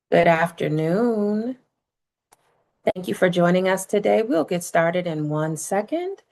Good afternoon. Thank you for joining us today. We'll get started in 1 second.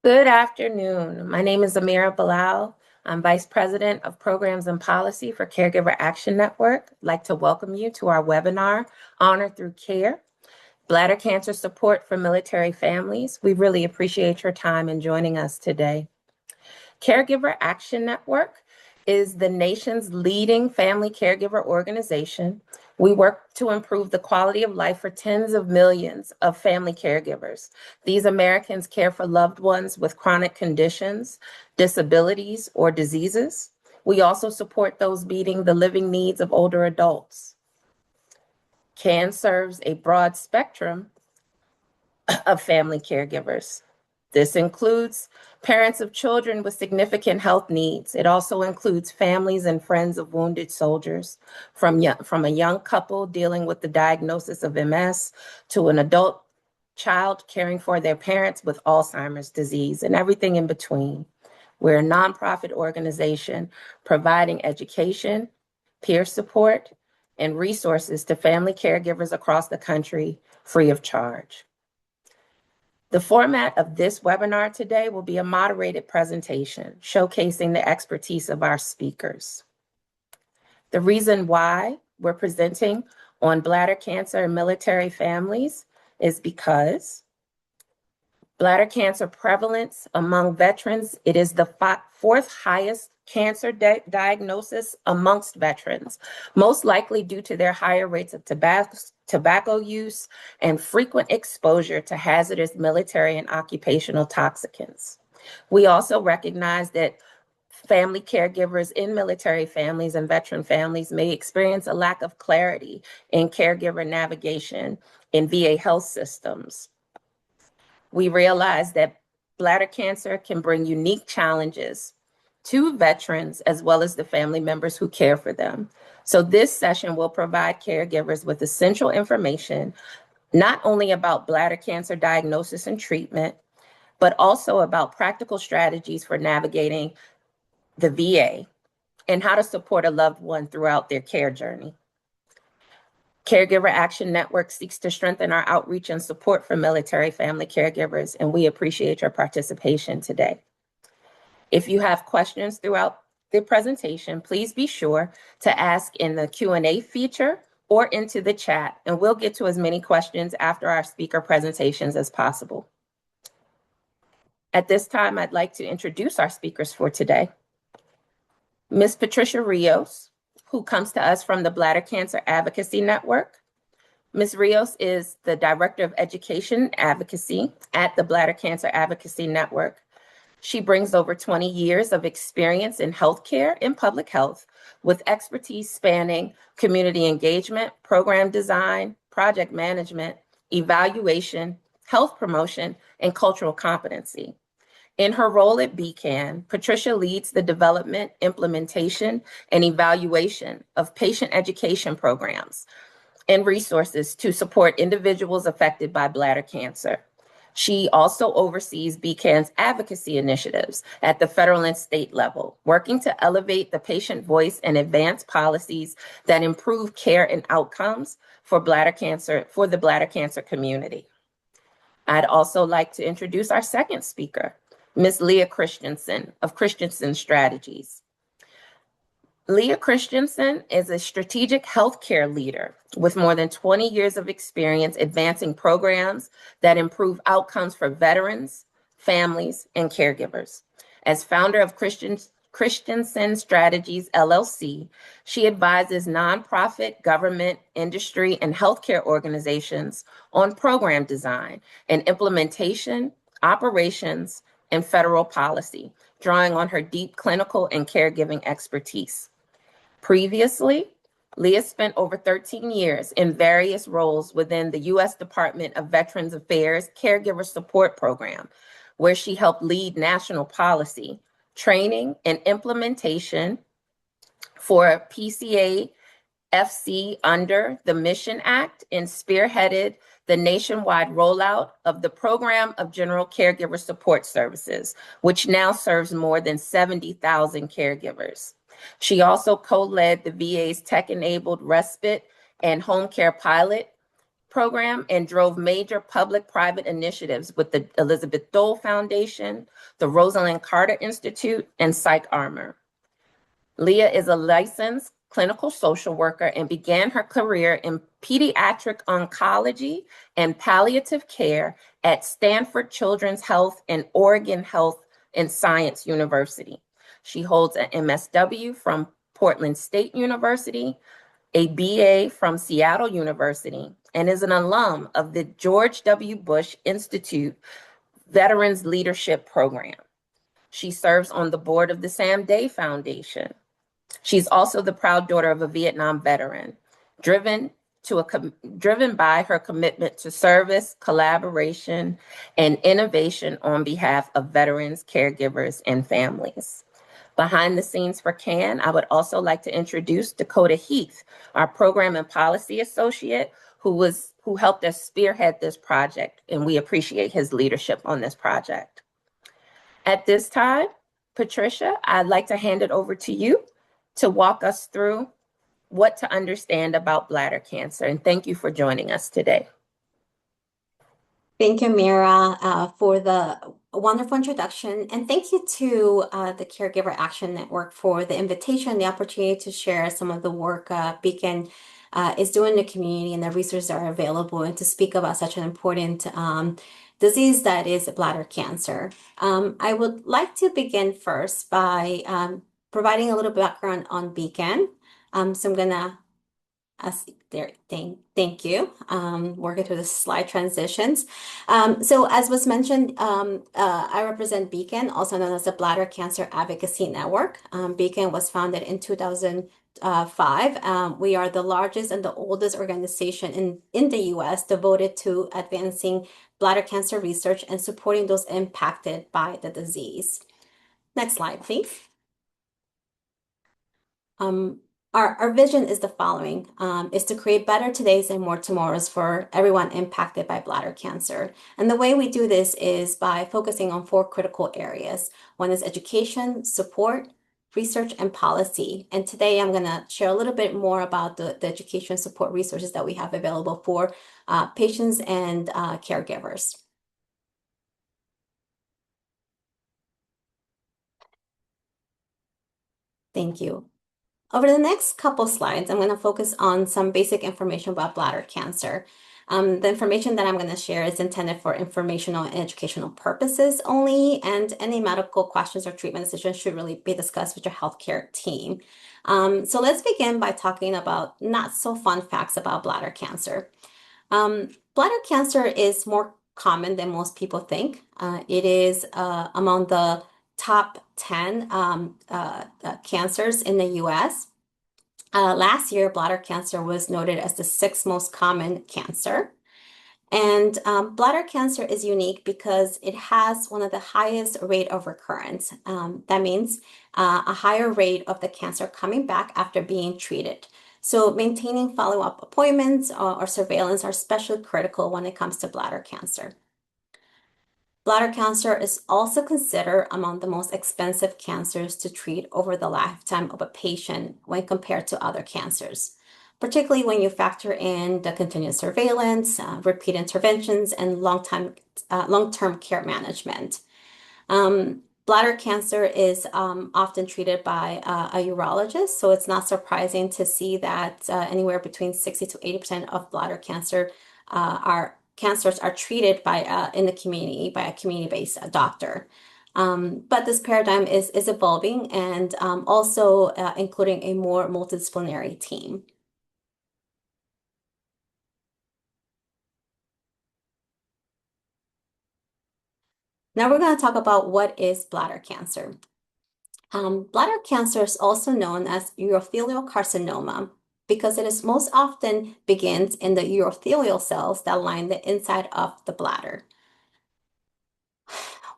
Good afternoon. My name is Amira Bilal. I'm Vice President of Programs and Policy for Caregiver Action Network. I'd like to welcome you to our webinar, Honor Through Care, Bladder Cancer Support for Military Families. We really appreciate your time in joining us today. Caregiver Action Network is the nation's leading family caregiver organization. We work to improve the quality of life for tens of millions of family caregivers. These Americans care for loved ones with chronic conditions, disabilities, or diseases. We also support those meeting the living needs of older adults. CAN serves a broad spectrum of family caregivers. This includes parents of children with significant health needs. It also includes families and friends of wounded soldiers, from a young couple dealing with the diagnosis of MS to an adult child caring for their parents with Alzheimer's disease and everything in between. We're a nonprofit organization providing education, peer support, and resources to family caregivers across the country free of charge. The format of this webinar today will be a moderated presentation showcasing the expertise of our speakers. The reason why we're presenting on bladder cancer in military families is because bladder cancer prevalence among veterans, it is the fourth highest cancer diagnosis amongst veterans, most likely due to their higher rates of tobacco use and frequent exposure to hazardous military and occupational toxicants. We also recognize that family caregivers in military families and veteran families may experience a lack of clarity in caregiver navigation in VA health systems. We realize that bladder cancer can bring unique challenges to veterans as well as the family members who care for them. So this session will provide caregivers with essential information, not only about bladder cancer diagnosis and treatment, but also about practical strategies for navigating the VA and how to support a loved one throughout their care journey. Caregiver Action Network seeks to strengthen our outreach and support for military family caregivers, and we appreciate your participation today. If you have questions throughout the presentation, please be sure to ask in the Q&A feature or into the chat, and we'll get to as many questions after our speaker presentations as possible. At this time, I'd like to introduce our speakers for today. Ms. Patricia Rios, who comes to us from the Bladder Cancer Advocacy Network. Ms. Rios is the Director of Education Advocacy at the Bladder Cancer Advocacy Network. She brings over 20 years of experience in healthcare and public health, with expertise spanning community engagement, program design, project management, evaluation, health promotion, and cultural competency. In her role at BCAN, Patricia leads the development, implementation, and evaluation of patient education programs and resources to support individuals affected by bladder cancer. She also oversees BCAN's advocacy initiatives at the federal and state level, working to elevate the patient voice and advance policies that improve care and outcomes for the bladder cancer community. I'd also like to introduce our second speaker, Ms. Leah Christensen of Christensen Strategies. Leah Christensen is a strategic healthcare leader with more than 20 years of experience advancing programs that improve outcomes for veterans, families, and caregivers. As founder of Christensen Strategies, LLC, she advises nonprofit, government, industry, and healthcare organizations on program design and implementation, operations, and federal policy, drawing on her deep clinical and caregiving expertise. Previously, Leah spent over 13 years in various roles within the U.S. Department of Veterans Affairs Caregiver Support Program, where she helped lead national policy, training, and implementation for PCA FC under the Mission Act and spearheaded the nationwide rollout of the Program of General Caregiver Support Services, which now serves more than 70,000 caregivers. She also co-led the VA's tech-enabled respite and home care pilot program and drove major public-private initiatives with the Elizabeth Dole Foundation, the Rosalind Carter Institute, and Psych Armor. Leah is a licensed clinical social worker and began her career in pediatric oncology and palliative care at Stanford Children's Health and Oregon Health and Science University. She holds an MSW from Portland State University, a BA from Seattle University, and is an alum of the George W. Bush Institute Veterans Leadership Program. She serves on the board of the Sam Day Foundation. She's also the proud daughter of a Vietnam veteran, driven by her commitment to service, collaboration, and innovation on behalf of veterans, caregivers, and families. Behind the scenes for CAN, I would also like to introduce Dakota Heath, our program and policy associate, who helped us spearhead this project, and we appreciate his leadership on this project. At this time, Patricia, I'd like to hand it over to you to walk us through what to understand about bladder cancer. And thank you for joining us today. Thank you, Mira, for the wonderful introduction. And thank you to the Caregiver Action Network for the invitation, the opportunity to share some of the work BCAN is doing in the community and the resources that are available, and to speak about such an important disease that is bladder cancer. I would like to begin first by providing a little background on BCAN. So I'm gonna thank you. Working through the slide transitions. So as was mentioned, I represent BCAN, also known as the Bladder Cancer Advocacy Network. BCAN was founded in 2005. We are the largest and the oldest organization in the US devoted to advancing bladder cancer research and supporting those impacted by the disease. Next slide, please. Our vision is the following, is to create better todays and more tomorrows for everyone impacted by bladder cancer. And the way we do this is by focusing on 4 critical areas. One is education, support, research, and policy. And today I'm going to share a little bit more about the education support resources that we have available for patients and caregivers. Thank you. Over the next couple slides, I'm going to focus on some basic information about bladder cancer. The information that I'm going to share is intended for informational and educational purposes only, and any medical questions or treatment decisions should really be discussed with your healthcare team. So let's begin by talking about not so fun facts about bladder cancer. Bladder cancer is more common than most people think. It is among the top 10 cancers in the US. Last year, bladder cancer was noted as the 6th most common cancer. And bladder cancer is unique because it has one of the highest rate of recurrence. That means a higher rate of the cancer coming back after being treated. So maintaining follow-up appointments or surveillance are especially critical when it comes to bladder cancer. Bladder cancer is also considered among the most expensive cancers to treat over the lifetime of a patient when compared to other cancers, particularly when you factor in the continuous surveillance, repeat interventions, and long-term care management. Bladder cancer is often treated by a urologist, so it's not surprising to see that anywhere between 60 to 80% of bladder cancers are treated by in the community by a community-based doctor. But this paradigm is evolving and also including a more multidisciplinary team. Now we're going to talk about what is bladder cancer. Bladder cancer is also known as urothelial carcinoma because it is most often begins in the urothelial cells that line the inside of the bladder.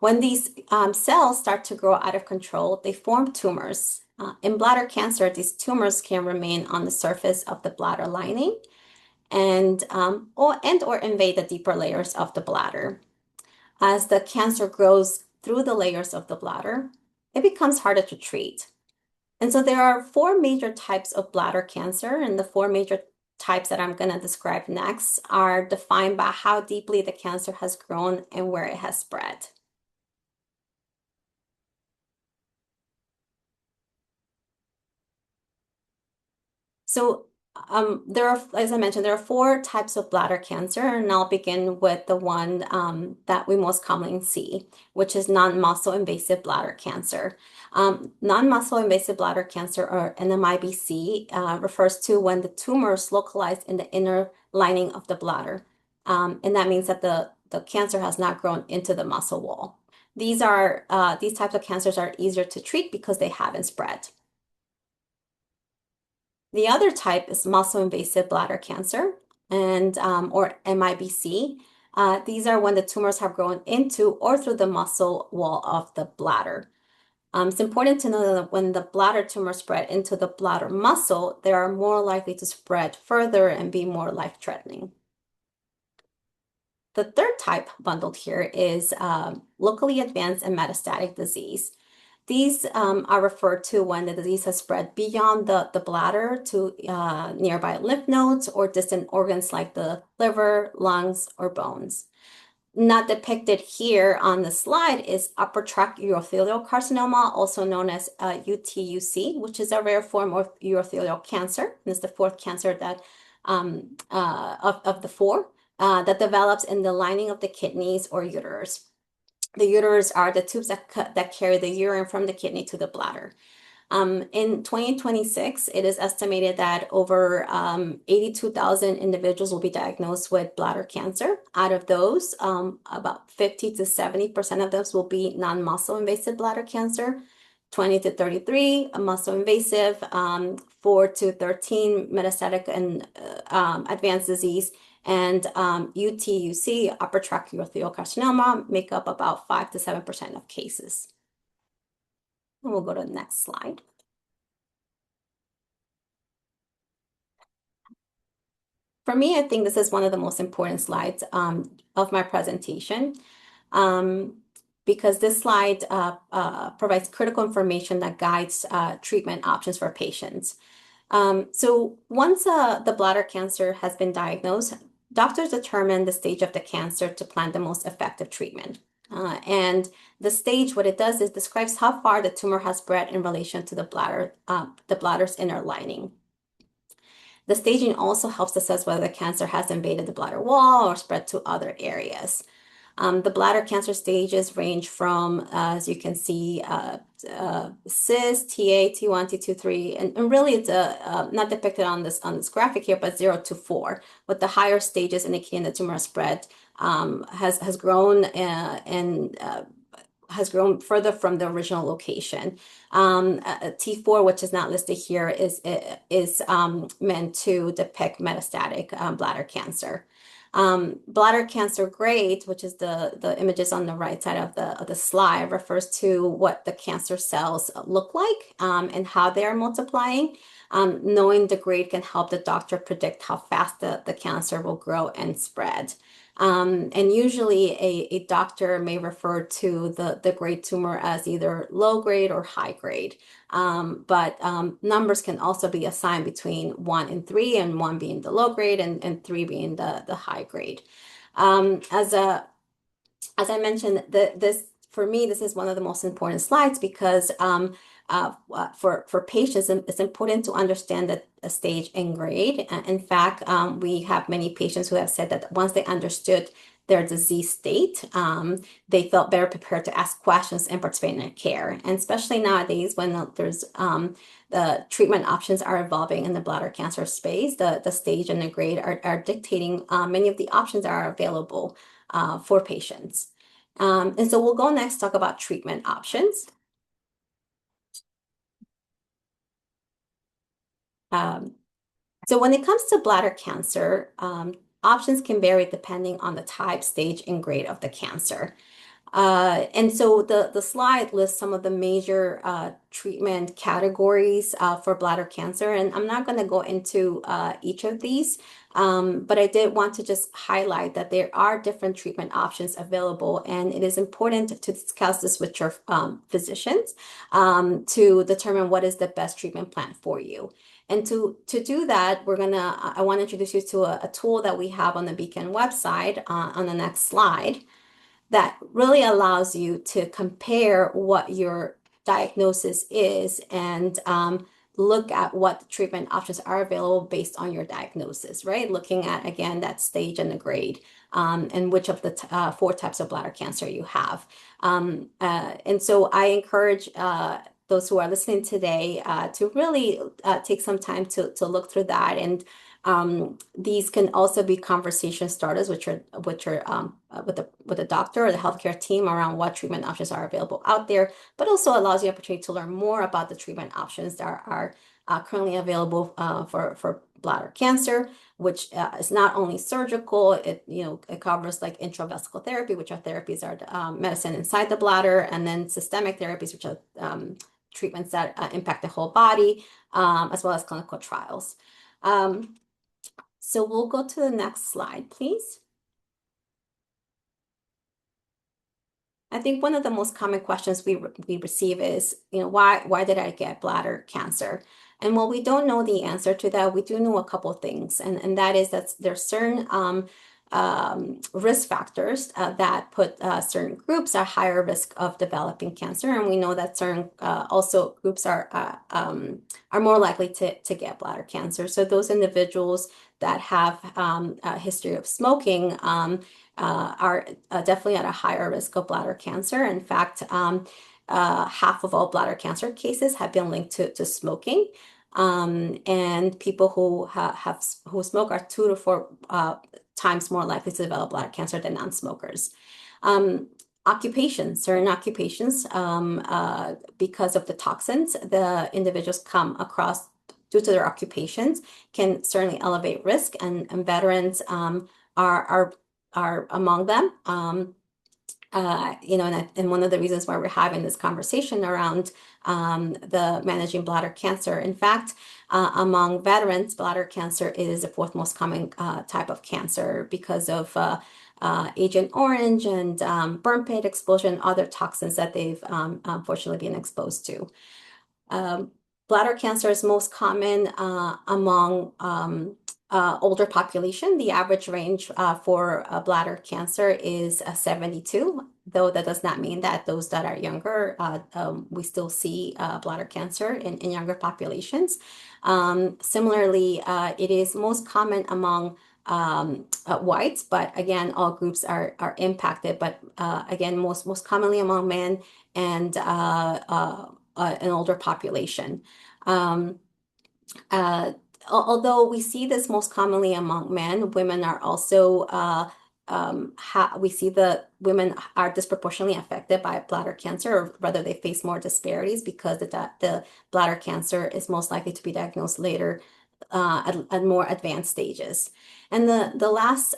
When these cells start to grow out of control, they form tumors. In bladder cancer, these tumors can remain on the surface of the bladder lining or invade the deeper layers of the bladder. As the cancer grows through the layers of the bladder, it becomes harder to treat. And so there are four major types of bladder cancer, and the four major types that I'm going to describe next are defined by how deeply the cancer has grown and where it has spread. So as I mentioned, there are four types of bladder cancer, and I'll begin with the one that we most commonly see, which is non-muscle invasive bladder cancer. Non-muscle invasive bladder cancer, or NMIBC, refers to when the tumors localize in the inner lining of the bladder. And that means that the cancer has not grown into the muscle wall. These types of cancers are easier to treat because they haven't spread. The other type is muscle invasive bladder cancer or MIBC. These are when the tumors have grown into or through the muscle wall of the bladder. It's important to know that when the bladder tumors spread into the bladder muscle, they are more likely to spread further and be more life-threatening. The third type bundled here is locally advanced and metastatic disease. These are referred to when the disease has spread beyond the bladder to nearby lymph nodes or distant organs like the liver, lungs, or bones. Not depicted here on the slide is upper tract urothelial carcinoma, also known as UTUC, which is a rare form of urothelial cancer. It's the fourth cancer that of the four that develops in the lining of the kidneys or uterus. The uterus are the tubes that carry the urine from the kidney to the bladder. In 2026, it is estimated that over 82,000 individuals will be diagnosed with bladder cancer. Out of those, about 50 to 70% of those will be non-muscle invasive bladder cancer, 20 to 33 muscle invasive, 4 to 13 metastatic and advanced disease, and UTUC, upper tract urothelial carcinoma, make up about 5 to 7% of cases. And we'll go to the next slide. For me, I think this is one of the most important slides of my presentation because this slide provides critical information that guides treatment options for patients. So once the bladder cancer has been diagnosed, doctors determine the stage of the cancer to plan the most effective treatment. And the stage, what it does is describes how far the tumor has spread in relation to the bladder's inner lining. The staging also helps assess whether the cancer has invaded the bladder wall or spread to other areas. The bladder cancer stages range from, as you can see, CIS, TA, T1, T2, 3, and really it's not depicted on this graphic here, but 0 to 4, with the higher stages indicating the tumor spread has grown has grown further from the original location. T4, which is not listed here, is meant to depict metastatic bladder cancer. Bladder cancer grade, which is the images on the right side of the slide, refers to what the cancer cells look like and how they are multiplying. Knowing the grade can help the doctor predict how fast the cancer will grow and spread. And usually a doctor may refer to the grade tumor as either low grade or high grade. But numbers can also be assigned between 1 and 3, and 1 being the low grade and 3 being the high grade. As I mentioned, this for me, this is one of the most important slides because for patients, it's important to understand that a stage and grade. In fact, we have many patients who have said that once they understood their disease state, they felt better prepared to ask questions and participate in their care. And especially nowadays when there's the treatment options are evolving in the bladder cancer space, the stage and the grade are dictating many of the options that are available for patients. And so we'll go next, talk about treatment options. So when it comes to bladder cancer, options can vary depending on the type, stage, and grade of the cancer. And so the slide lists some of the major treatment categories for bladder cancer, and I'm not going to go into each of these, but I did want to just highlight that there are different treatment options available, and it is important to discuss this with your physicians to determine what is the best treatment plan for you. And to do that, I want to introduce you to a tool that we have on the BCAN website on the next slide that really allows you to compare what your diagnosis is and look at what treatment options are available based on your diagnosis, right? Looking at, again, that stage and the grade and which of the 4 types of bladder cancer you have. And so I encourage those who are listening today to really take some time to look through that. And these can also be conversation starters, with the doctor or the healthcare team around what treatment options are available out there, but also allows you the opportunity to learn more about the treatment options that are currently available for bladder cancer, which is not only surgical. It covers like intravesical therapy, which are therapies are medicine inside the bladder, and then systemic therapies, which are treatments that impact the whole body, as well as clinical trials. So we'll go to the next slide, please. I think one of the most common questions we receive is, why did I get bladder cancer? And while we don't know the answer to that, we do know a couple of things, and that is that there's certain risk factors that put certain groups at higher risk of developing cancer, and we know that certain also groups are more likely to get bladder cancer. So those individuals that have a history of smoking are definitely at a higher risk of bladder cancer. In fact, half of all bladder cancer cases have been linked to smoking. And people who smoke are 2 to 4 times more likely to develop bladder cancer than non-smokers. Occupations, certain occupations, because of the toxins the individuals come across due to their occupations, can certainly elevate risk, and veterans are among them. And one of the reasons why we're having this conversation around the managing bladder cancer. In fact, among veterans, bladder cancer is the 4th most common type of cancer because of Agent Orange and burn pit explosion, other toxins that they've unfortunately been exposed to. Bladder cancer is most common among older population. The average range for bladder cancer is 72, though that does not mean that those that are younger, we still see bladder cancer in younger populations. Similarly, it is most common among whites, but again, all groups are impacted, but again, most commonly among men and an older population. Although we see this most commonly among men, women are also we see the women are disproportionately affected by bladder cancer, or rather they face more disparities because the bladder cancer is most likely to be diagnosed later at more advanced stages. And the last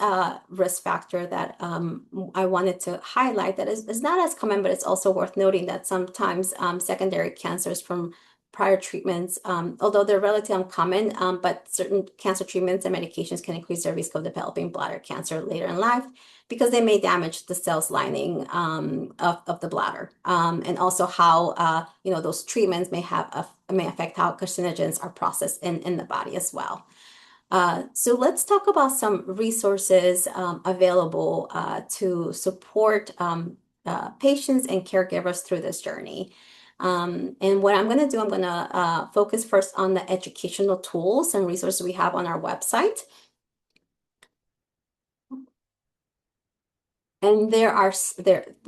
risk factor that I wanted to highlight that is not as common, but it's also worth noting that sometimes secondary cancers from prior treatments, although they're relatively uncommon, but certain cancer treatments and medications can increase the risk of developing bladder cancer later in life because they may damage the cells lining of the bladder, and also how those treatments may affect how carcinogens are processed in the body as well. So let's talk about some resources available to support patients and caregivers through this journey. And what I'm going to do, I'm going to focus first on the educational tools and resources we have on our website. And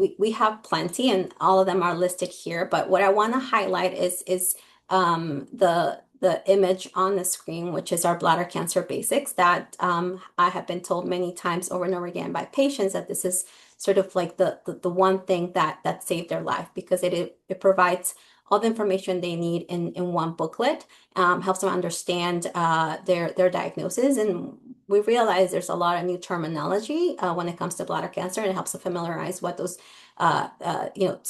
we have plenty, and all of them are listed here. But what I want to highlight is the image on the screen, which is our bladder cancer basics that I have been told many times over and over again by patients that this is sort of like the one thing that saved their life, because it provides all the information they need in one booklet, helps them understand their diagnosis. And we realize there's a lot of new terminology when it comes to bladder cancer, and it helps to familiarize what those TURBs,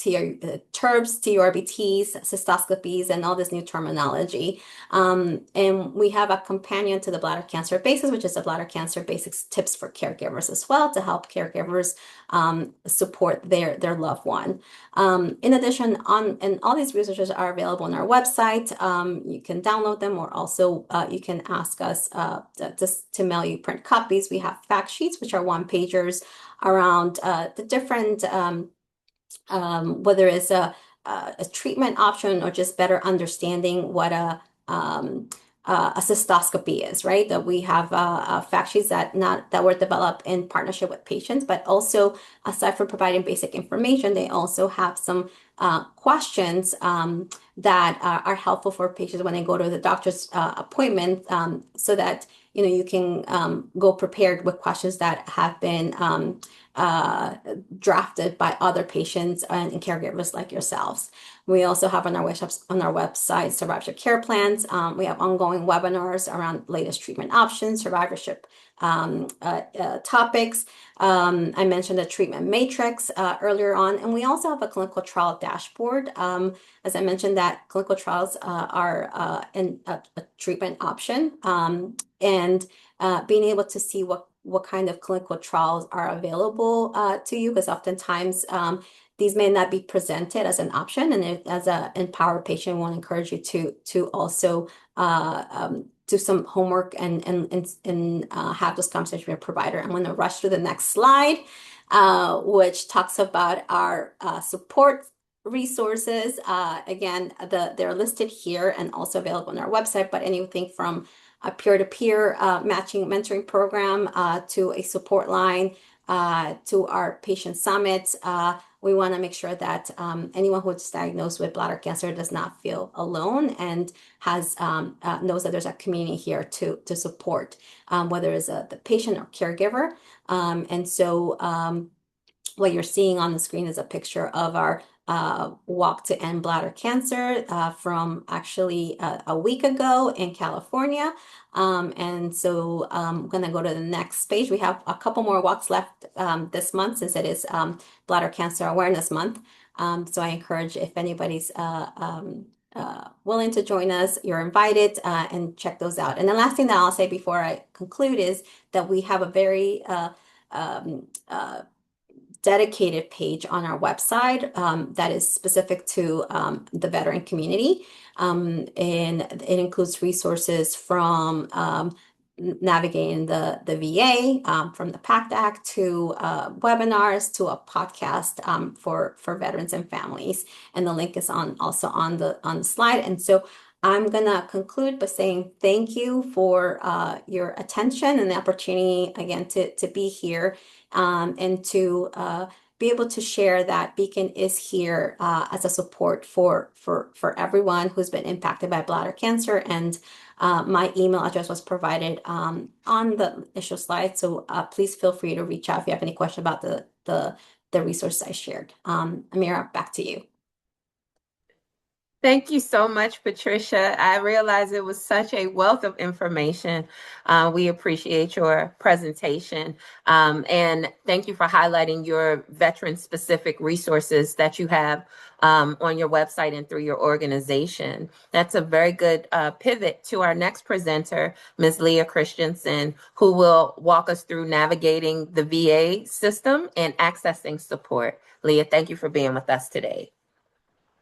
TURBTs, cystoscopies, and all this new terminology. And we have a companion to the Bladder Cancer Basics, which is the Bladder Cancer Basics Tips for Caregivers as well, to help caregivers support their loved one. In addition, and all these resources are available on our website. You can download them, or also you can ask us just to mail you print copies. We have fact sheets, which are one-pagers around the different whether it's a treatment option or just better understanding what a cystoscopy is, right? That we have fact sheets that were developed in partnership with patients, but also aside from providing basic information, they also have some questions that are helpful for patients when they go to the doctor's appointment, so that you can go prepared with questions that have been drafted by other patients and caregivers like yourselves. We also have on our website survivorship care plans. We have ongoing webinars around latest treatment options, survivorship topics. I mentioned the treatment matrix earlier on, and we also have a clinical trial dashboard. As I mentioned, that clinical trials are a treatment option, and being able to see what kind of clinical trials are available to you, because oftentimes these may not be presented as an option. And as an empowered patient, we want to encourage you to also do some homework and have this conversation with your provider. I'm going to rush through the next slide, which talks about our support resources. Again, they're listed here and also available on our website, but anything from a peer-to-peer matching mentoring program to a support line to our patient summits. We want to make sure that anyone who is diagnosed with bladder cancer does not feel alone and knows that there's a community here to support, whether it's the patient or caregiver. And so what you're seeing on the screen is a picture of our walk to end bladder cancer from actually a week ago in California. And so I'm going to go to the next page. We have a couple more walks left this month, since it is Bladder Cancer Awareness Month. So I encourage, if anybody's willing to join us, you're invited, and check those out. And the last thing that I'll say before I conclude is that we have a very dedicated page on our website that is specific to the veteran community. And it includes resources from navigating the VA, from the PACT Act to webinars to a podcast for veterans and families. And the link is also on the slide. And so I'm gonna conclude by saying thank you for your attention and the opportunity again to be here, and to be able to share that BCAN is here as a support for everyone who's been impacted by bladder cancer. And my email address was provided on the initial slide, so please feel free to reach out if you have any question about the resources I shared. Amira, back to you. Thank you so much, Patricia. I realize it was such a wealth of information. We appreciate your presentation. And thank you for highlighting your veteran-specific resources that you have on your website and through your organization. That's a very good pivot to our next presenter, Ms. Leah Christensen, who will walk us through navigating the VA system and accessing support. Leah, thank you for being with us today.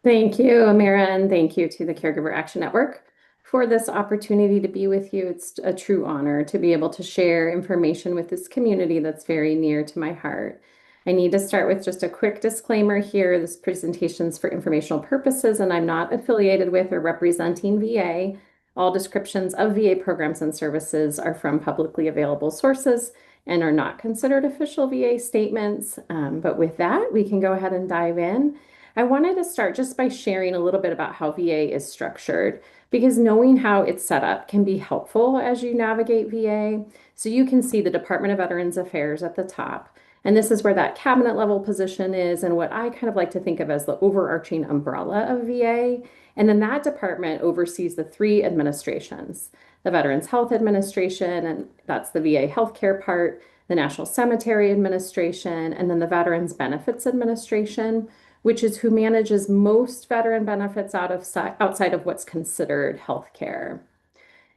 Thank you, Amira, and thank you to the Caregiver Action Network for this opportunity to be with you. It's a true honor to be able to share information with this community that's very near to my heart. I need to start with just a quick disclaimer here. This presentation is for informational purposes, and I'm not affiliated with or representing VA. All descriptions of VA programs and services are from publicly available sources and are not considered official VA statements. But with that, we can go ahead and dive in. I wanted to start just by sharing a little bit about how VA is structured, because knowing how it's set up can be helpful as you navigate VA. So you can see the Department of Veterans Affairs at the top. And this is where that cabinet level position is, and what I kind of like to think of as the overarching umbrella of VA. And then that department oversees the three administrations: the Veterans Health Administration, and that's the VA healthcare part, the National Cemetery Administration, and then the Veterans Benefits Administration, which is who manages most veteran benefits outside of what's considered healthcare.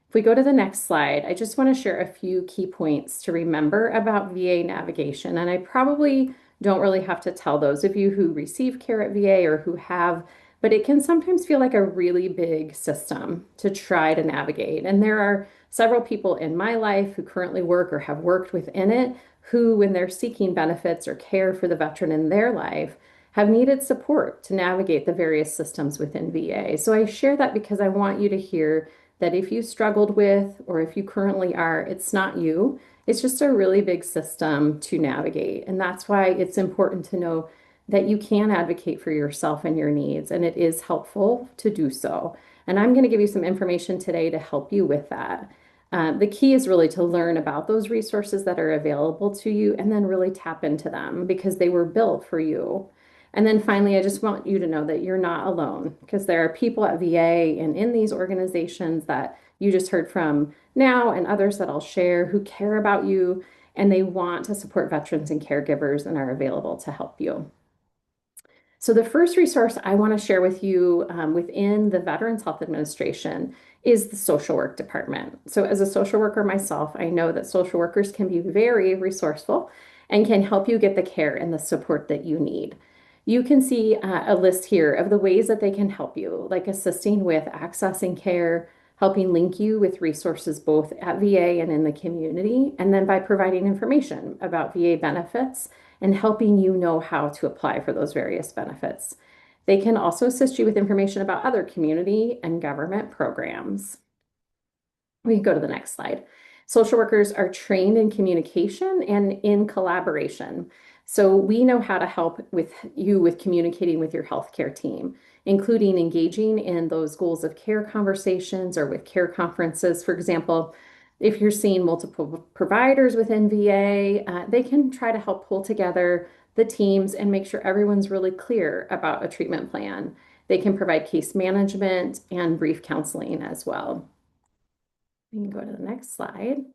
If we go to the next slide, I just want to share a few key points to remember about VA navigation. And I probably don't really have to tell those of you who receive care at VA or who have, but it can sometimes feel like a really big system to try to navigate. And there are several people in my life who currently work or have worked within it who, when they're seeking benefits or care for the veteran in their life, have needed support to navigate the various systems within VA. So I share that because I want you to hear that if you struggled with, or if you currently are, it's not you. It's just a really big system to navigate. And that's why it's important to know that you can advocate for yourself and your needs, and it is helpful to do so. And I'm going to give you some information today to help you with that. The key is really to learn about those resources that are available to you and then really tap into them because they were built for you. And then finally, I just want you to know that you're not alone because there are people at VA and in these organizations that you just heard from now and others that I'll share who care about you and they want to support veterans and caregivers and are available to help you. So the first resource I want to share with you within the Veterans Health Administration is the social work department. So as a social worker myself, I know that social workers can be very resourceful and can help you get the care and the support that you need. You can see a list here of the ways that they can help you, like assisting with accessing care, helping link you with resources both at VA and in the community, and then by providing information about VA benefits and helping you know how to apply for those various benefits. They can also assist you with information about other community and government programs. We can go to the next slide. Social workers are trained in communication and in collaboration. So we know how to help with communicating with your healthcare team, including engaging in those goals of care conversations or with care conferences. For example, if you're seeing multiple providers within VA, they can try to help pull together the teams and make sure everyone's really clear about a treatment plan. They can provide case management and brief counseling as well. We can go to the next slide.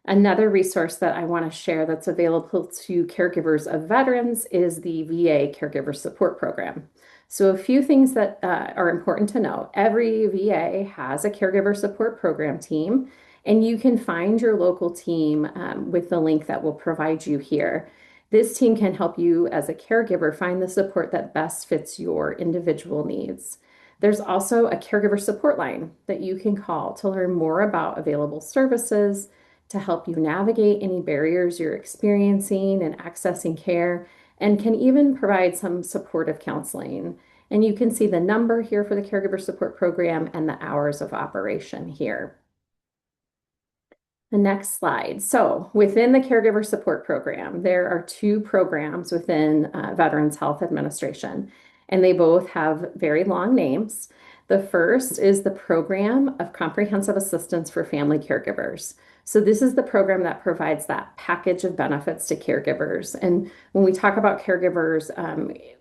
Another resource that I want to share that's available to caregivers of veterans is the VA Caregiver Support Program. So a few things that are important to know. Every VA has a caregiver support program team, and you can find your local team with the link that will provide you here. This team can help you as a caregiver find the support that best fits your individual needs. There's also a caregiver support line that you can call to learn more about available services, to help you navigate any barriers you're experiencing and accessing care, and can even provide some supportive counseling. And you can see the number here for the Caregiver Support Program and the hours of operation here. The next slide. So within the Caregiver Support Program, there are two programs within Veterans Health Administration, and they both have very long names. The first is the Program of Comprehensive Assistance for Family Caregivers. So this is the program that provides that package of benefits to caregivers. And when we talk about caregivers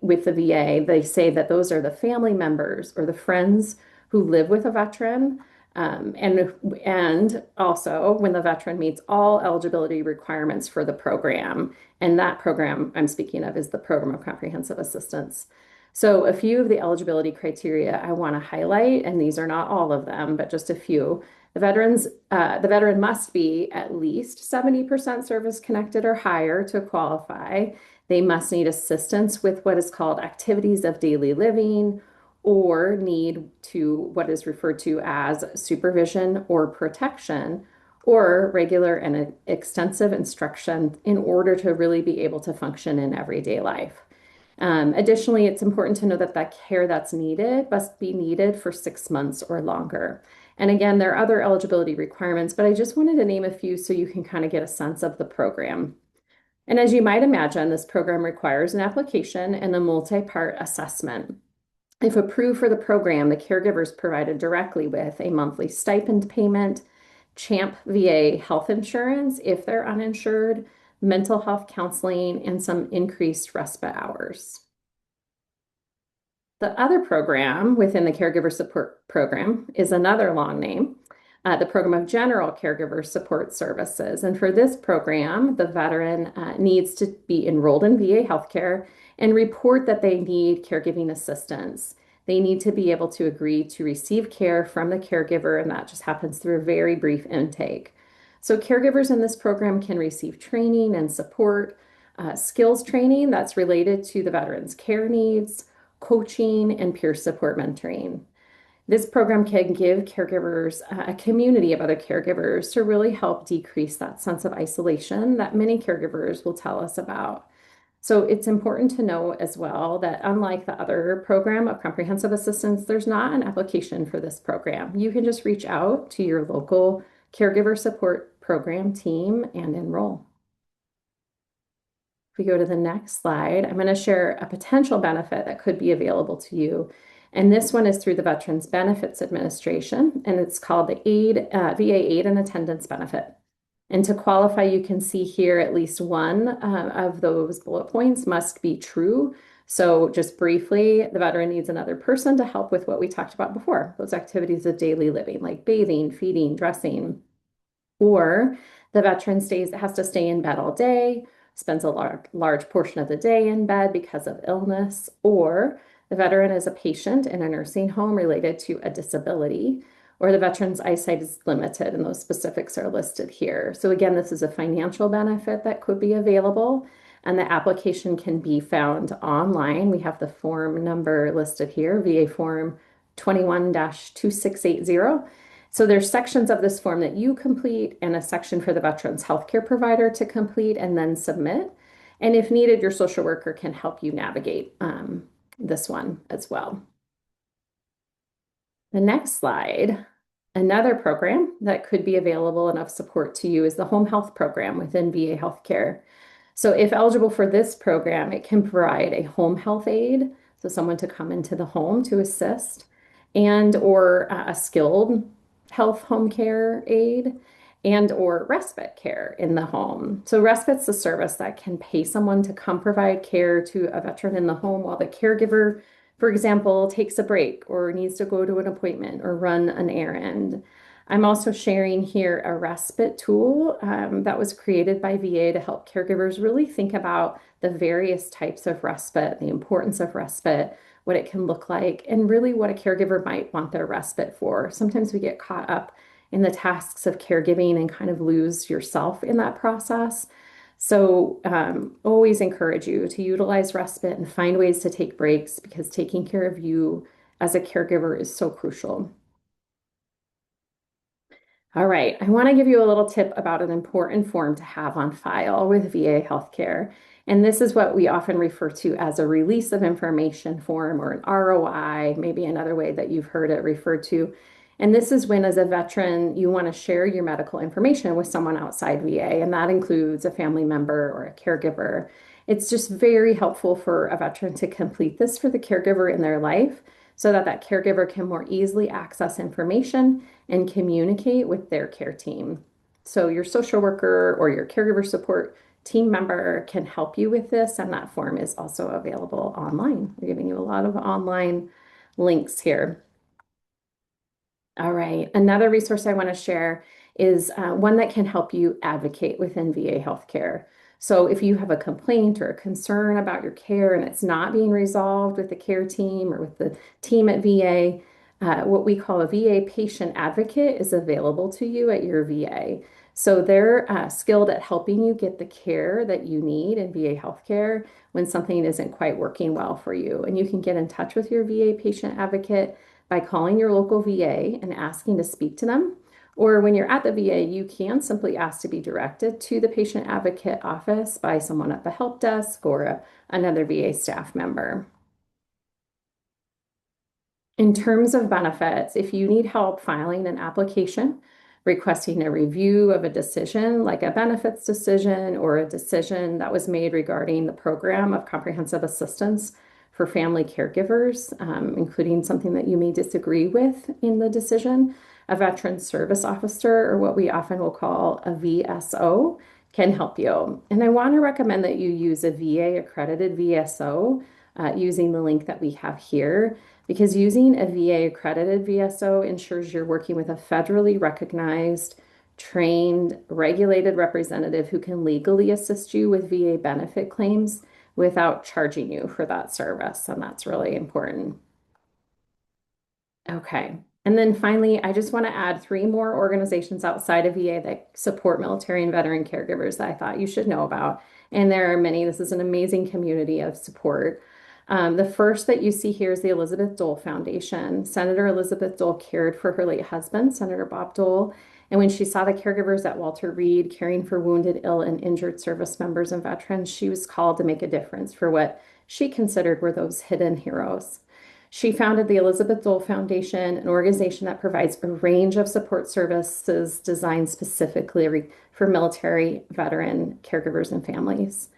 with the VA, they say that those are the family members or the friends who live with a veteran. And also when the veteran meets all eligibility requirements for the program. And that program I'm speaking of is the Program of Comprehensive Assistance. So a few of the eligibility criteria I want to highlight, and these are not all of them, but just a few. The veteran must be at least 70% service connected or higher to qualify. They must need assistance with what is called activities of daily living or need to what is referred to as supervision or protection or regular and extensive instruction in order to really be able to function in everyday life. Additionally, it's important to know that that care that's needed must be needed for 6 months or longer. And again, there are other eligibility requirements, but I just wanted to name a few so you can kind of get a sense of the program. And as you might imagine, this program requires an application and a multi-part assessment. If approved for the program, the caregiver is provided directly with a monthly stipend payment, CHAMP VA health insurance if they're uninsured, mental health counseling, and some increased respite hours. The other program within the Caregiver Support Program is another long name, the Program of General Caregiver Support Services. And for this program, the veteran needs to be enrolled in VA healthcare and report that they need caregiving assistance. They need to be able to agree to receive care from the caregiver, and that just happens through a very brief intake. So caregivers in this program can receive training and support, skills training that's related to the veteran's care needs, coaching, and peer support mentoring. This program can give caregivers a community of other caregivers to really help decrease that sense of isolation that many caregivers will tell us about. So it's important to know as well that unlike the other program of comprehensive assistance, there's not an application for this program. You can just reach out to your local caregiver support program team and enroll. If we go to the next slide, I'm going to share a potential benefit that could be available to you. And this one is through the Veterans Benefits Administration, and it's called the VA Aid and Attendance Benefit. And to qualify, you can see here at least one of those bullet points must be true. So just briefly, the veteran needs another person to help with what we talked about before, those activities of daily living like bathing, feeding, dressing, or the veteran has to stay in bed all day, spends a large portion of the day in bed because of illness, or the veteran is a patient in a nursing home related to a disability, or the veteran's eyesight is limited, and those specifics are listed here. So again, this is a financial benefit that could be available, and the application can be found online. We have the form number listed here, VA Form 21-2680. So there's sections of this form that you complete and a section for the veteran's healthcare provider to complete and then submit. And if needed, your social worker can help you navigate this one as well. The next slide, another program that could be available and of support to you is the home health program within VA healthcare. So if eligible for this program, it can provide a home health aide, so someone to come into the home to assist, and or a skilled health home care aide, and or respite care in the home. So respite's a service that can pay someone to come provide care to a veteran in the home while the caregiver, for example, takes a break or needs to go to an appointment or run an errand. I'm also sharing here a respite tool that was created by VA to help caregivers really think about the various types of respite, the importance of respite, what it can look like, and really what a caregiver might want their respite for. Sometimes we get caught up in the tasks of caregiving and kind of lose yourself in that process. So always encourage you to utilize respite and find ways to take breaks because taking care of you as a caregiver is so crucial. All right, I want to give you a little tip about an important form to have on file with VA healthcare. And this is what we often refer to as a release of information form or an ROI, maybe another way that you've heard it referred to. And this is when, as a veteran, you want to share your medical information with someone outside VA, and that includes a family member or a caregiver. It's just very helpful for a veteran to complete this for the caregiver in their life so that that caregiver can more easily access information and communicate with their care team. So your social worker or your caregiver support team member can help you with this, and that form is also available online. We're giving you a lot of online links here. All right, another resource I want to share is one that can help you advocate within VA healthcare. So if you have a complaint or a concern about your care and it's not being resolved with the care team or with the team at VA, what we call a VA patient advocate is available to you at your VA. So they're skilled at helping you get the care that you need in VA healthcare when something isn't quite working well for you. And you can get in touch with your VA patient advocate by calling your local VA and asking to speak to them. Or when you're at the VA, you can simply ask to be directed to the patient advocate office by someone at the help desk or another VA staff member. In terms of benefits, if you need help filing an application, requesting a review of a decision, like a benefits decision or a decision that was made regarding the program of comprehensive assistance for family caregivers, including something that you may disagree with in the decision, a veteran service officer, or what we often will call a VSO, can help you. And I want to recommend that you use a VA accredited VSO using the link that we have here, because using a VA accredited VSO ensures you're working with a federally recognized, trained, regulated representative who can legally assist you with VA benefit claims without charging you for that service. And that's really important. Okay. And then finally, I just want to add three more organizations outside of VA that support military and veteran caregivers that I thought you should know about. And there are many. This is an amazing community of support. The first that you see here is the Elizabeth Dole Foundation. Senator Elizabeth Dole cared for her late husband, Senator Bob Dole. And when she saw the caregivers at Walter Reed caring for wounded, ill, and injured service members and veterans, she was called to make a difference for what she considered were those hidden heroes. She founded the Elizabeth Dole Foundation, an organization that provides a range of support services designed specifically for military, veteran caregivers and families.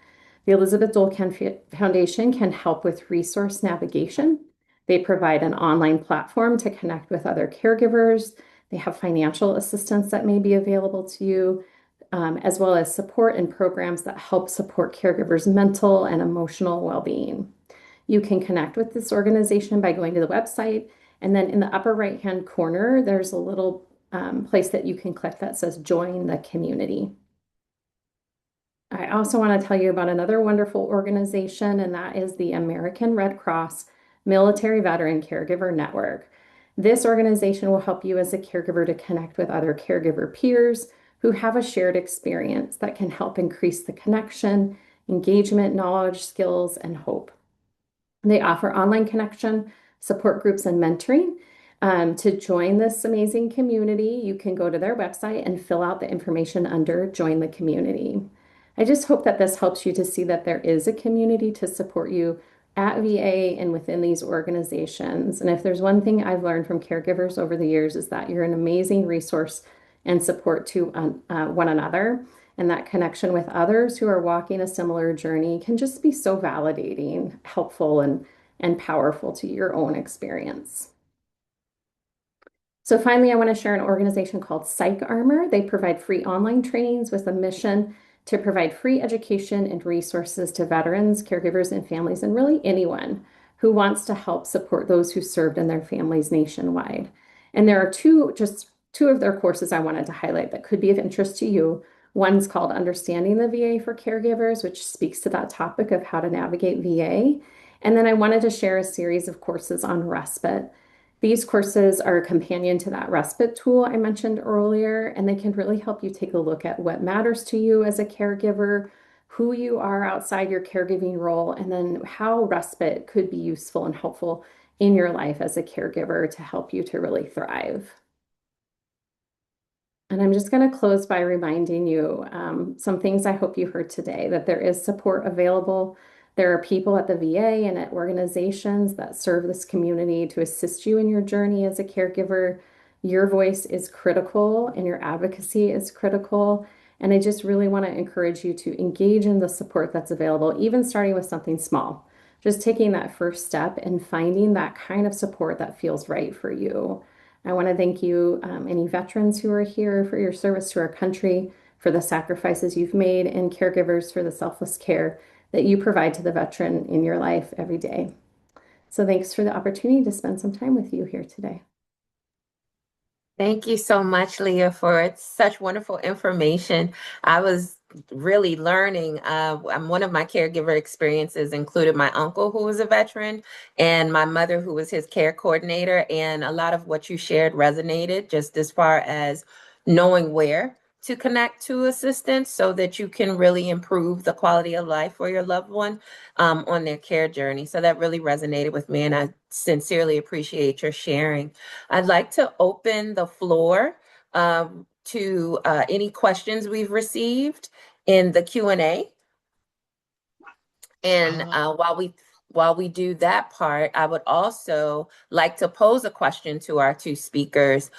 The Elizabeth Dole Foundation can help with resource navigation. They provide an online platform to connect with other caregivers. They have financial assistance that may be available to you, as well as support and programs that help support caregivers' mental and emotional well-being. You can connect with this organization by going to the website, and then in the upper right-hand corner, there's a little place that you can click that says Join the Community. I also want to tell you about another wonderful organization, and that is the American Red Cross Military Veteran Caregiver Network. This organization will help you as a caregiver to connect with other caregiver peers who have a shared experience that can help increase the connection, engagement, knowledge, skills, and hope. They offer online connection, support groups, and mentoring. To join this amazing community, you can go to their website and fill out the information under Join the Community. I just hope that this helps you to see that there is a community to support you at VA and within these organizations. And if there's one thing I've learned from caregivers over the years is that you're an amazing resource and support to one another. And that connection with others who are walking a similar journey can just be so validating, helpful, and powerful to your own experience. So finally, I want to share an organization called Psych Armor. They provide free online trainings with a mission to provide free education and resources to veterans, caregivers, and families, and really anyone who wants to help support those who served and their families nationwide. And there are two of their courses I wanted to highlight that could be of interest to you. One's called Understanding the VA for Caregivers, which speaks to that topic of how to navigate VA. And then I wanted to share a series of courses on respite. These courses are a companion to that respite tool I mentioned earlier, and they can really help you take a look at what matters to you as a caregiver, who you are outside your caregiving role, and then how respite could be useful and helpful in your life as a caregiver to help you to really thrive. And I'm just going to close by reminding you some things I hope you heard today, that there is support available. There are people at the VA and at organizations that serve this community to assist you in your journey as a caregiver. Your voice is critical and your advocacy is critical. And I just really want to encourage you to engage in the support that's available, even starting with something small. Just taking that first step and finding that kind of support that feels right for you. I want to thank you, any veterans who are here, for your service to our country, for the sacrifices you've made, and caregivers for the selfless care that you provide to the veteran in your life every day. So thanks for the opportunity to spend some time with you here today. Thank you so much, Leah, for such wonderful information. I was really learning. One of my caregiver experiences included my uncle, who was a veteran, and my mother, who was his care coordinator. And a lot of what you shared resonated, just as far as knowing where to connect to assistance so that you can really improve the quality of life for your loved one on their care journey. So that really resonated with me, and I sincerely appreciate your sharing. I'd like to open the floor to any questions we've received in the Q&A. And while we do that part, I would also like to pose a question to our two speakers,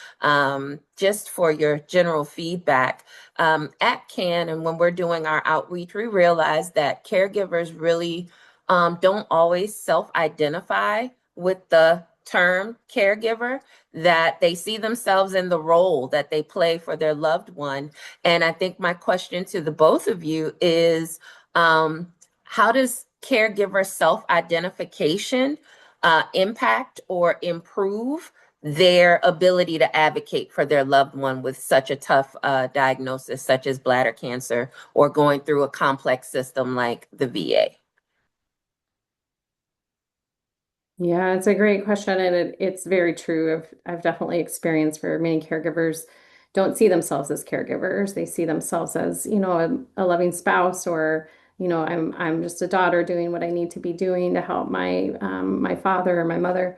just for your general feedback. At CAN, and when we're doing our outreach, we realize that caregivers really don't always self-identify with the term caregiver, that they see themselves in the role that they play for their loved one. And I think my question to the both of you is, how does caregiver self-identification impact or improve their ability to advocate for their loved one with such a tough diagnosis, such as bladder cancer, or going through a complex system like the VA? Yeah, it's a great question, and it's very true. I've definitely experienced where many caregivers don't see themselves as caregivers. They see themselves as, a loving spouse, or, I'm just a daughter doing what I need to be doing to help my father or my mother.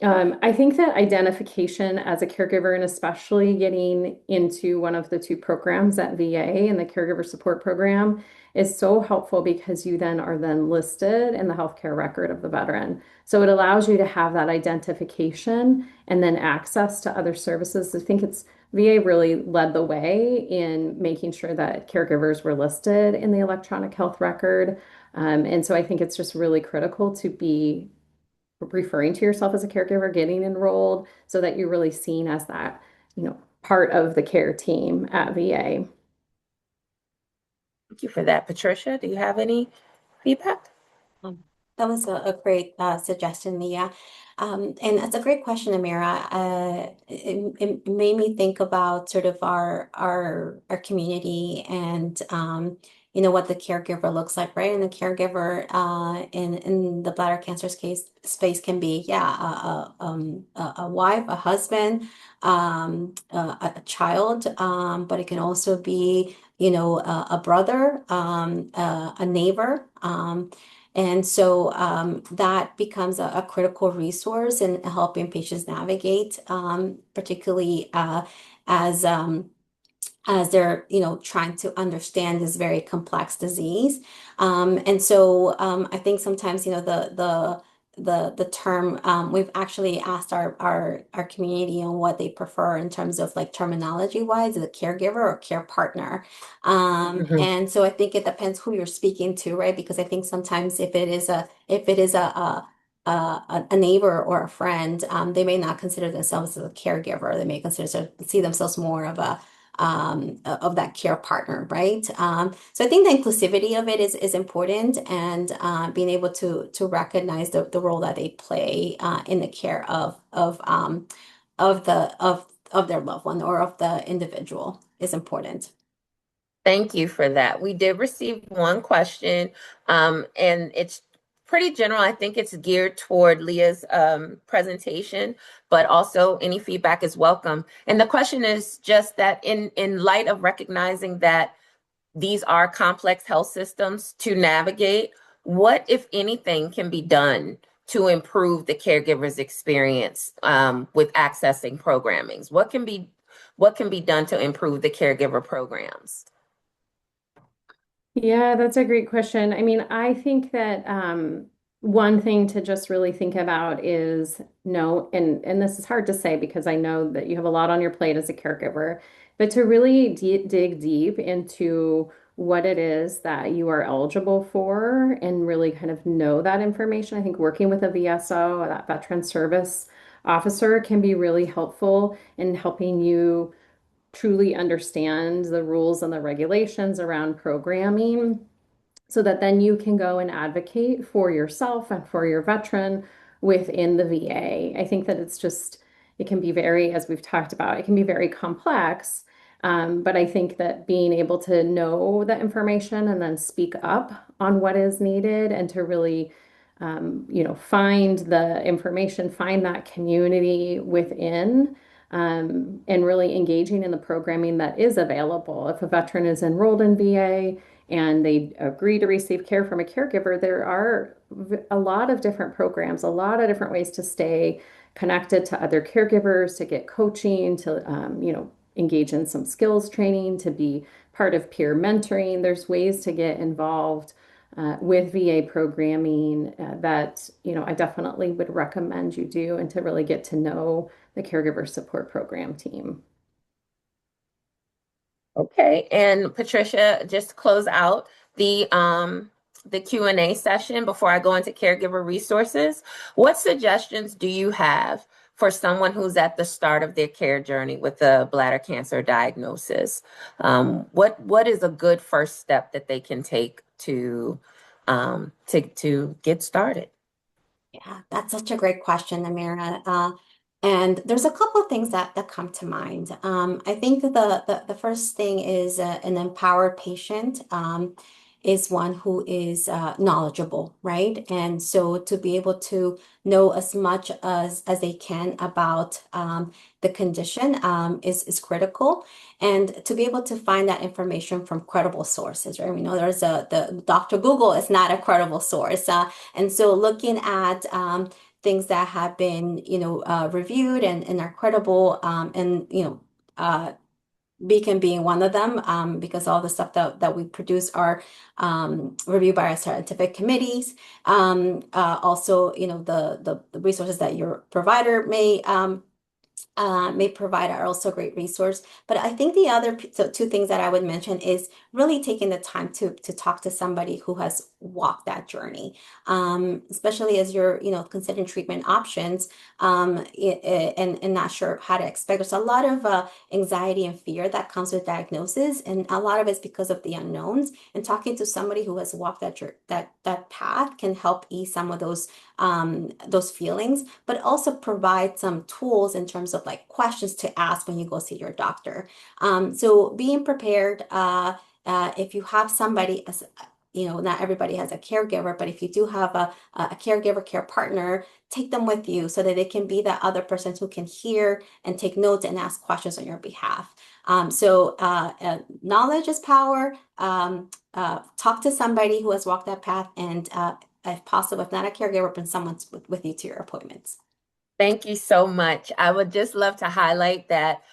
I think that identification as a caregiver, and especially getting into one of the two programs at VA and the Caregiver Support Program, is so helpful because you then are then listed in the healthcare record of the veteran. So it allows you to have that identification and then access to other services. I think it's VA really led the way in making sure that caregivers were listed in the electronic health record. And so I think it's just really critical to be referring to yourself as a caregiver, getting enrolled so that you're really seen as that, part of the care team at VA. Thank you for that. Patricia, do you have any feedback? That was a great suggestion, Leah. And that's a great question, Amira. It made me think about sort of our community and what the caregiver looks like, right? And the caregiver in the bladder cancer space can be, yeah, a wife, a husband, a child, but it can also be, a brother, a neighbor. And so that becomes a critical resource in helping patients navigate, particularly as they're, trying to understand this very complex disease. And so I think sometimes, the term, we've actually asked our community on what they prefer in terms of like terminology wise, is it caregiver or care partner? Mhm. And so I think it depends who you're speaking to, right? Because I think sometimes if it is a neighbor or a friend, they may not consider themselves as a caregiver. They may see themselves more of that care partner, right? So I think the inclusivity of it is important, and being able to recognize the role that they play in the care of their loved one or of the individual is important. Thank you for that. We did receive one question, and it's pretty general. I think it's geared toward Leah's presentation, but also any feedback is welcome. And the question is just that in light of recognizing that these are complex health systems to navigate, what, if anything, can be done to improve the caregiver's experience with accessing programmings? What can be done to improve the caregiver programs? Yeah, that's a great question. I mean, I think that one thing to just really think about is no, and this is hard to say because I know that you have a lot on your plate as a caregiver, but to really dig deep into what it is that you are eligible for and really kind of know that information. I think working with a VSO, that veteran service officer can be really helpful in helping you truly understand the rules and the regulations around programming so that then you can go and advocate for yourself and for your veteran within the VA. I think that it can be very, as we've talked about, it can be very complex. But I think that being able to know that information and then speak up on what is needed and to really, find the information, find that community within, and really engaging in the programming that is available. If a veteran is enrolled in VA, and they agree to receive care from a caregiver, there are a lot of different programs, a lot of different ways to stay connected to other caregivers, to get coaching, to engage in some skills training, to be part of peer mentoring. There's ways to get involved with VA programming that I definitely would recommend you do, and to really get to know the caregiver support program team. Okay, and Patricia, just to close out the Q&A session before I go into caregiver resources, what suggestions do you have for someone who's at the start of their care journey with a bladder cancer diagnosis? What is a good first step that they can take to get started? Yeah, that's such a great question, Amira. And there's a couple of things that come to mind. I think that the first thing is an empowered patient is one who is knowledgeable, right? And so to be able to know as much as they can about the condition is critical, and to be able to find that information from credible sources, right? We know the Dr. Google is not a credible source. And so looking at things that have been, reviewed and are credible, and, BCAN being one of them, because all the stuff that we produce are reviewed by our scientific committees. Also, the resources that your provider may provide are also a great resource. But I think the other two things that I would mention is really taking the time to talk to somebody who has walked that journey, especially as you're considering treatment options, and not sure how to expect. There's a lot of anxiety and fear that comes with diagnosis, and a lot of it's because of the unknowns. And talking to somebody who has walked that path can help ease some of those feelings, but also provide some tools in terms of like questions to ask when you go see your doctor. So being prepared, if you have somebody, as not everybody has a caregiver, but if you do have a caregiver care partner, take them with you so that they can be that other person who can hear and take notes and ask questions on your behalf. Knowledge is power. Talk to somebody who has walked that path, and if possible, if not a caregiver, bring someone with you to your appointments. Thank you so much. I would just love to highlight that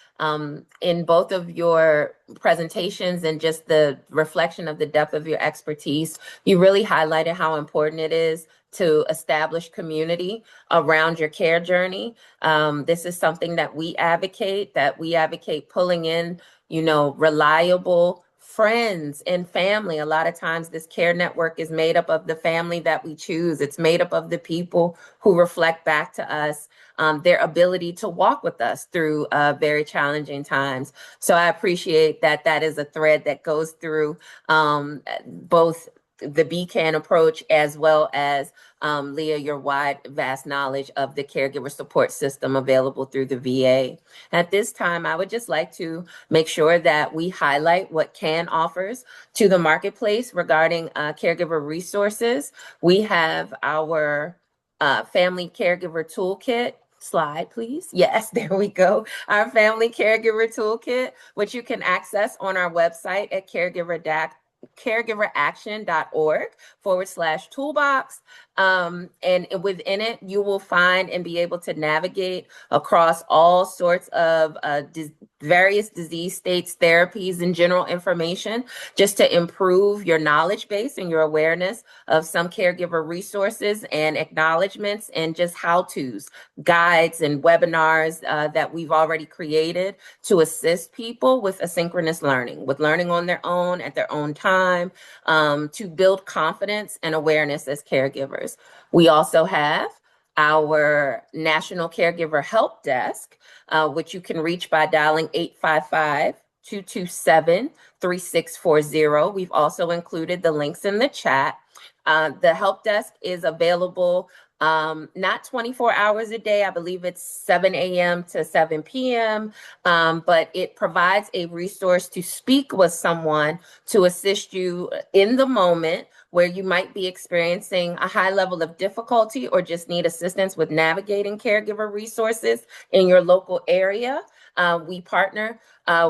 in both of your presentations and just the reflection of the depth of your expertise, you really highlighted how important it is to establish community around your care journey. This is something that we advocate pulling in, reliable friends and family. A lot of times this care network is made up of the family that we choose. It's made up of the people who reflect back to us their ability to walk with us through very challenging times. So I appreciate that is a thread that goes through both the BCAN approach as well as Leah, your vast knowledge of the caregiver support system available through the VA. At this time, I would just like to make sure that we highlight what CAN offers to the marketplace regarding caregiver resources. We have our family caregiver toolkit. Slide, please. Yes, there we go. Our family caregiver toolkit, which you can access on our website at caregiveraction.org/toolbox. And within it, you will find and be able to navigate across all sorts of various disease states, therapies, and general information just to improve your knowledge base and your awareness of some caregiver resources and acknowledgments and just how-tos, guides, and webinars that we've already created to assist people with asynchronous learning, with learning on their own at their own time, to build confidence and awareness as caregivers. We also have our National Caregiver Help Desk, which you can reach by dialing 855-227-3640. We've also included the links in the chat. The help desk is available not 24 hours a day. I believe it's 7 a.m. to 7 p.m. But it provides a resource to speak with someone to assist you in the moment where you might be experiencing a high level of difficulty or just need assistance with navigating caregiver resources in your local area. We partner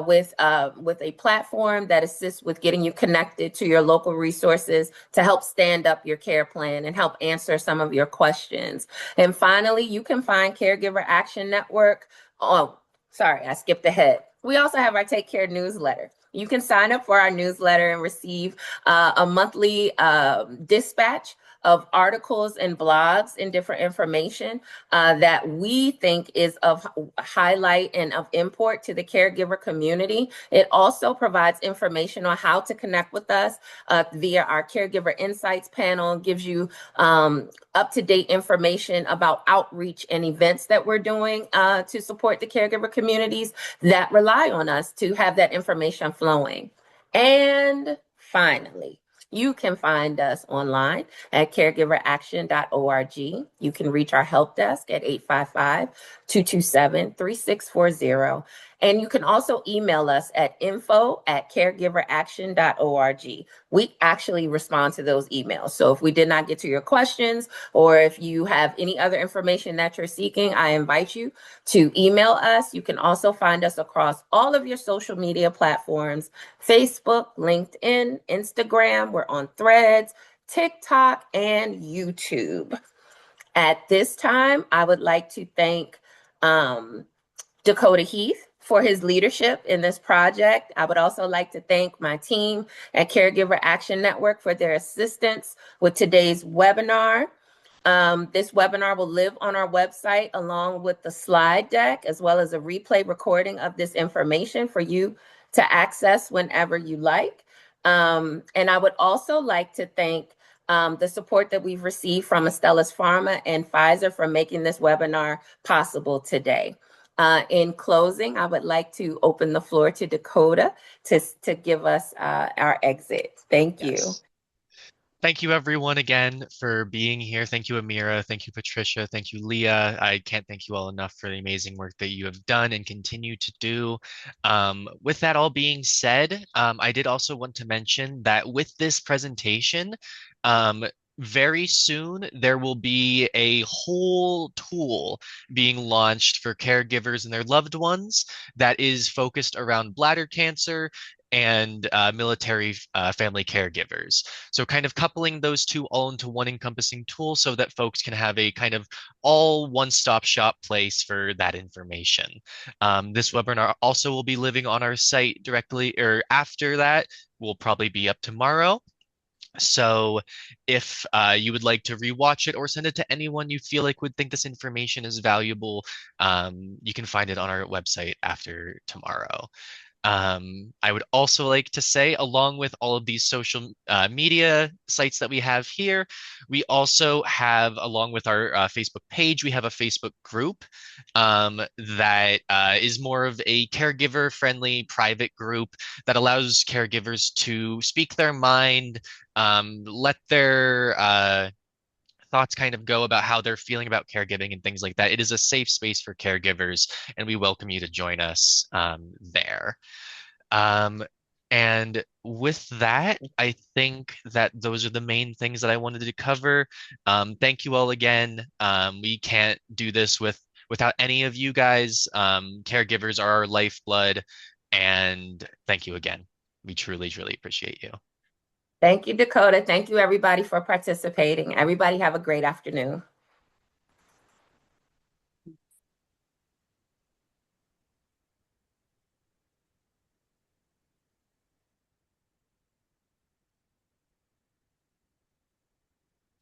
with a platform that assists with getting you connected to your local resources to help stand up your care plan and help answer some of your questions. And finally, you can find Caregiver Action Network. Oh, sorry, I skipped ahead. We also have our Take Care newsletter. You can sign up for our newsletter and receive a monthly dispatch of articles and blogs and different information that we think is of highlight and of import to the caregiver community. It also provides information on how to connect with us via our Caregiver Insights panel, gives you up-to-date information about outreach and events that we're doing to support the caregiver communities that rely on us to have that information flowing. And finally, you can find us online at caregiveraction.org. You can reach our help desk at 855-227-3640. And you can also email us at info@caregiveraction.org. We actually respond to those emails. So if we did not get to your questions, or if you have any other information that you're seeking, I invite you to email us. You can also find us across all of your social media platforms: Facebook, LinkedIn, Instagram. We're on Threads, TikTok, and YouTube. At this time, I would like to thank Dakota Heath for his leadership in this project. I would also like to thank my team at Caregiver Action Network for their assistance with today's webinar. This webinar will live on our website along with the slide deck, as well as a replay recording of this information for you to access whenever you like. And I would also like to thank the support that we've received from Astellas Pharma and Pfizer for making this webinar possible today. In closing, I would like to open the floor to Dakota to give us our exit. Thank you. Yes. Thank you everyone again for being here. Thank you, Amira. Thank you, Patricia. Thank you, Leah. I can't thank you all enough for the amazing work that you have done and continue to do. With that all being said, I did also want to mention that with this presentation, very soon there will be a whole tool being launched for caregivers and their loved ones that is focused around bladder cancer and military family caregivers. So kind of coupling those two all into one encompassing tool so that folks can have a kind of all one-stop shop place for that information. This webinar also will be living on our site directly, or after that will probably be up tomorrow. So if you would like to rewatch it or send it to anyone you feel like would think this information is valuable, you can find it on our website after tomorrow. I would also like to say, along with all of these social media sites that we have here, we also have, along with our Facebook page, we have a Facebook group that is more of a caregiver-friendly private group that allows caregivers to speak their mind, let their thoughts kind of go about how they're feeling about caregiving and things like that. It is a safe space for caregivers, and we welcome you to join us there. And with that, I think that those are the main things that I wanted to cover. Thank you all again. We can't do this without any of you guys. Caregivers are our lifeblood, and thank you again. We truly, truly appreciate you. Thank you, Dakota. Thank you, everybody, for participating. Everybody have a great afternoon.